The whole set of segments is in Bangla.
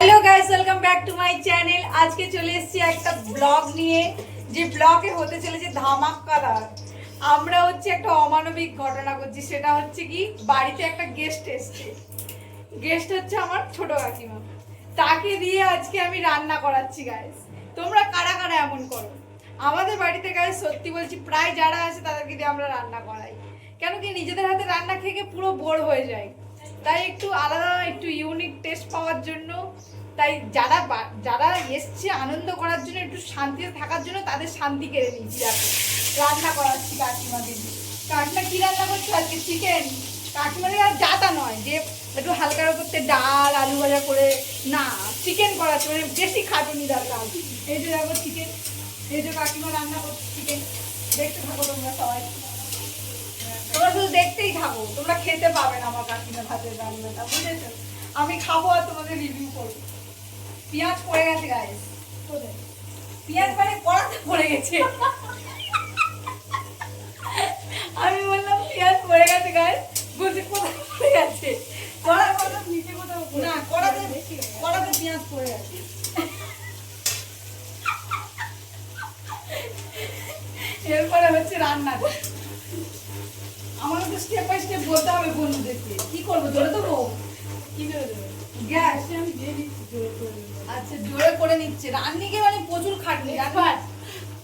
Hello guys, welcome back to my channel. আজকে চলে এসেছি একটা ব্লগ নিয়ে, যে ব্লগে হতে চলেছে ধামাকাদার। আমরা হচ্ছে একটা অমানবিক ঘটনা করছি, সেটা হচ্ছে কি, বাড়িতে একটা গেস্ট এসছে। গেস্ট হচ্ছে আমার ছোট কাকিমা। তাকে দিয়ে আজকে আমি রান্না করাচ্ছি গাইস। তোমরা কারা কারা এমন করো? আমাদের বাড়িতে গাইস সত্যি বলছি, প্রায় যারা আছে তাদেরকে দিয়ে আমরা রান্না করাই। কেন কি, নিজেদের হাতে রান্না খেয়ে পুরো বোর হয়ে যায়। তাই একটু আলাদা, একটু ইউনিক টেস্ট পাওয়ার জন্য, তাই যারা যারা এসছে আনন্দ করার জন্য, একটু শান্তিতে থাকার জন্য তাদের শান্তি কেড়ে নিয়েছি। দেখো রান্না করাচ্ছি কাকিমাকে। কাকিমা কি রান্না করছে আজকে? চিকেন। কাকিমাদের আর যাতা নয় যে একটু হালকার করতে ডাল আলু ভাজা করে, না, চিকেন করাচ্ছে, মানে বেশি খাটুনি দরকার। এই যে দেখো চিকেন, এই যে কাকিমা রান্না করছে চিকেন। দেখতে থাকো তোমরা সবাই, তোমরা শুধু দেখতেই থাকো, তোমরা খেতে পাবে না আমার কাকিমার হাতের রান্নাটা, বুঝেছো? আমি খাবো আর তোমাদের রিভিউ করবো। পেঁয়াজ পড়ে গেছে গাইস, পেঁয়াজ মানে কড়াতে পড়ে গেছে। আমি বললাম পেঁয়াজ পড়ে গেছে গাইস, বলছে কোথায় পড়ে গেছে? কড়ার কথা নিচে কোথাও না, কড়াতে পেঁয়াজ পড়ে গেছে। এরপরে হচ্ছে রান্নাটা। আমাকে তো স্টেপ বাই স্টেপ বলতে হবে বন্ধুদেরকে। কি করবো, জোরে দেবো? কি করে দেবো? গ্যাস আমি দিয়ে দিচ্ছি জোরে করে। আচ্ছা, জোরে করে নিচ্ছে। রান্নিকে মানে প্রচুর খাটনি,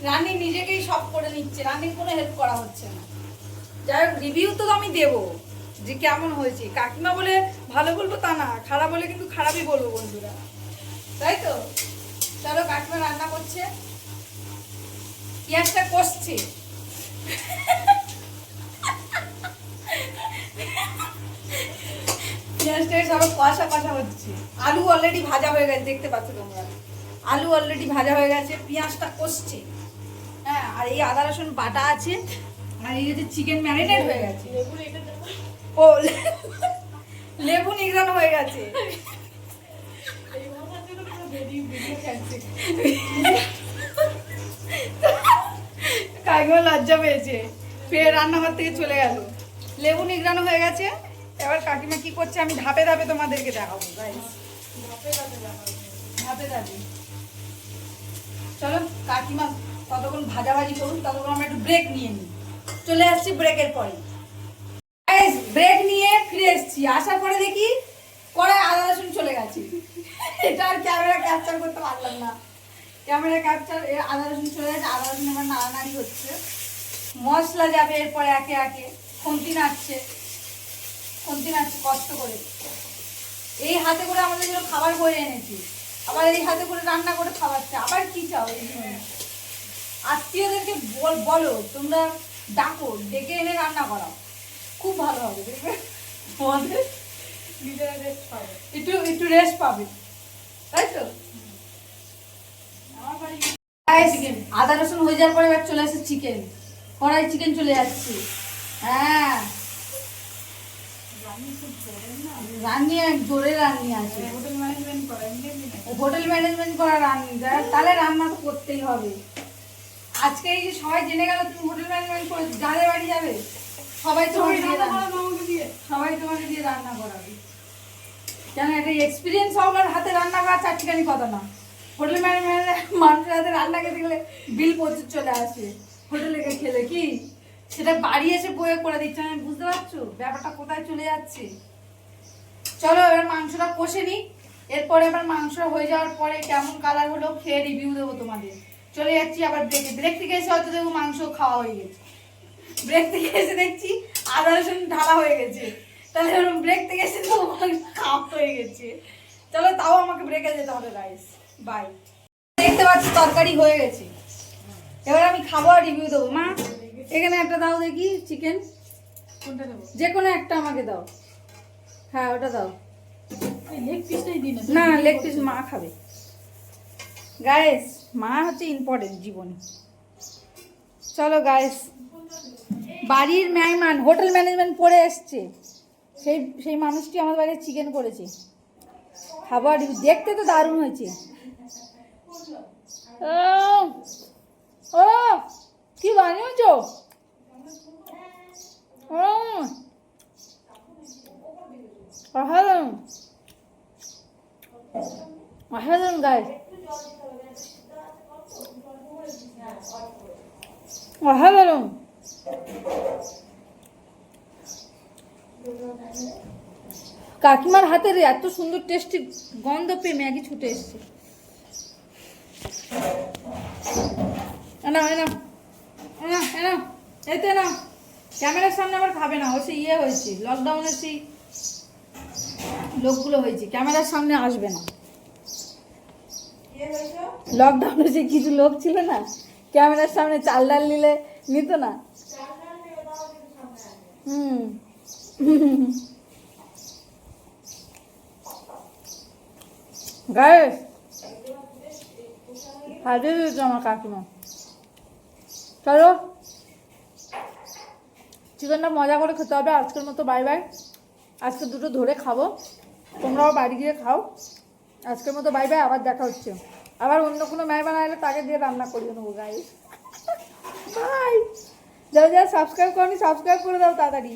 রান্নি নিজেকেই সব করে নিচ্ছে, রান্নির কোনো হেল্প করা হচ্ছে না। যাই হোক, রিভিউ তো আমি দেবো যে কেমন হয়েছে। কাকিমা বলে ভালো বলবো তা না, খারাপ বলে কিন্তু খারাপই বলবো বন্ধুরা, তাই তো? চলো, কাকিমা রান্না করছে, পেঁয়াজটা কষছে। পেঁয়াজটাকে সব কষা কষা হচ্ছে। আলু অলরেডি ভাজা হয়ে গেছে, দেখতে পাচ্ছ তোমরা। আলু অলরেডি ভাজা হয়ে গেছে, পেঁয়াজটা কষছে। হ্যাঁ, আর এই আদা রসুন বাটা আছে, আর এই যে চিকেন ম্যারিনেট হয়ে গেছে। ও, লেবু নিগড়ানো হয়ে গেছে। কাকিমা লজ্জা পেয়েছে, ফের রান্নাঘর থেকে চলে গেল। লেবু নিগড়ানো হয়ে গেছে। এবার কাকিমা কি করছে আমি ধাপে ধাপে তোমাদেরকে দেখাবো গাইস। ধাপে ধাপে চলো, কাকিমা ততক্ষণ ভাজাভাজি করুন, ততক্ষণ আমরা একটু ব্রেক নিয়ে নিই। চলে আসছি ব্রেকের পরে। ব্রেক নিয়ে ফিরে এসছি, আসার পরে দেখি কড়াই আদা রসুন চলে গেছে। এটা আর ক্যামেরা ক্যাপচার করতে পারলাম না। ক্যামেরা ক্যাপচার, আদা রসুন চলে গেছে। আদা রসুন এবার নাড়ানাড়ি হচ্ছে, মশলা যাবে এরপরে একে একে। খুন্তি নাড়ছে কষ্ট করে। এই হাতে করে আমাদের জন্য খাবার বয়ে এনেছি, আবার এই হাতে করে রান্না করে খাওয়াচ্ছে। আবার কি চাও? এই আত্মীয়দেরকে বলো, তোমরা ডাকো, ডেকে এনে রান্না করাও, খুব ভালো হবে, দেখবে তোমাদের নিজেরা রেস্ট পাবে, একটু রেস্ট পাবে, তাই তো? আদা রসুন হয়ে যাওয়ার পরে এবার চলে আসে চিকেন। কড়াই চিকেন চলে যাচ্ছে। হ্যাঁ, রান্নি জোরে রান্নি আছে, হোটেল ম্যানেজমেন্ট করা রান্নি, তাহলে রান্না তো করতেই হবে। আজকে এই যে সবাই জেনে গেল তুমি হোটেল ম্যানেজমেন্ট করেছো, যাদের বাড়ি যাবে সবাই তোমাকে দিয়ে রান্না করাবে। কেন, একটা এক্সপিরিয়েন্স হওয়ার হাতে রান্না করা চারটিখানি কথা না। হোটেল ম্যানেজমেন্ট মানুষের হাতে রান্না খেতে গেলে বিল প্রচুর চলে আসে। হোটেলে খেলে কি সেটা বাড়ি এসে বয়ে করে দিচ্ছে, আমি বুঝতে পারছো ব্যাপারটা কোথায় চলে যাচ্ছে। চলো এবার মাংসটা কষে নিই, এরপরে এবার মাংসটা হয়ে যাওয়ার পরে কেমন কালার হলো খেয়ে রিভিউ দেবো তোমাদের। চলে যাচ্ছি আবার ব্রেক থেকে এসে হয়তো দেখবো মাংস খাওয়া হয়ে গেছে। ব্রেক থেকে এসে দেখছি আদা রসুন ঢালা হয়ে গেছে, তাহলে ব্রেক থেকে এসে তো খাওয়া হয়ে গেছে। চলো, তাও আমাকে ব্রেকে যেতে হবে গাইস, বাই। দেখতে পাচ্ছি তরকারি হয়ে গেছে, এবার আমি খাবো আর রিভিউ দেবো। মা, এখানে একটা দাও দেখি চিকেন, কোনটা দেবো? যে কোনো একটা আমাকে দাও। হ্যাঁ, ওটা দাও। লেগ পিসটাই দিন না, লেগ পিস মা খাবে গাইস, মা হচ্ছে ইম্পর্টেন্ট জীবনে। চলো গাইস, বাড়ির মেহমান হোটেল ম্যানেজমেন্ট পড়ে এসছে, সেই মানুষটি আমাদের বাড়িতে চিকেন করেছে। খাবার দেখতে তো দারুণ হয়েছে। ও, কি বানিয়েছো? অসাধারণ গায়ে, অসাধারণ। কাকিমার হাতের এত সুন্দর টেস্টি গন্ধ পেয়ে ম্যাগি ছুটে এসছে। এনাও এনাও এনাও এনাও, এতে না ক্যামেরার সামনে আবার খাবে না, ও সে ইয়ে হয়েছে লকডাউনে, সেই লোকগুলো হয়েছে ক্যামেরার সামনে আসবে না। লকডাউনে যে কিছু লোক ছিল না, ক্যামেরার সামনে চাল ডাল নিলে নিত না। হুম গায়ে হাজির হয়েছে আমার কাকিমা। চলো চিকেনটা মজা করে খেতে হবে। আজকের মতো বাই বাই। আজকে দুটো ধরে খাবো, তোমরাও বাড়ি গিয়ে খাও। আজকের মতো বাই বাই, আবার দেখা হচ্ছে। আবার অন্য কোনো মেহমান আসলে তাকে দিয়ে রান্না করিয়ে নেবো গাইস। বাই। যারা যারা সাবস্ক্রাইব করনি সাবস্ক্রাইব করে দাও তাড়াতাড়ি।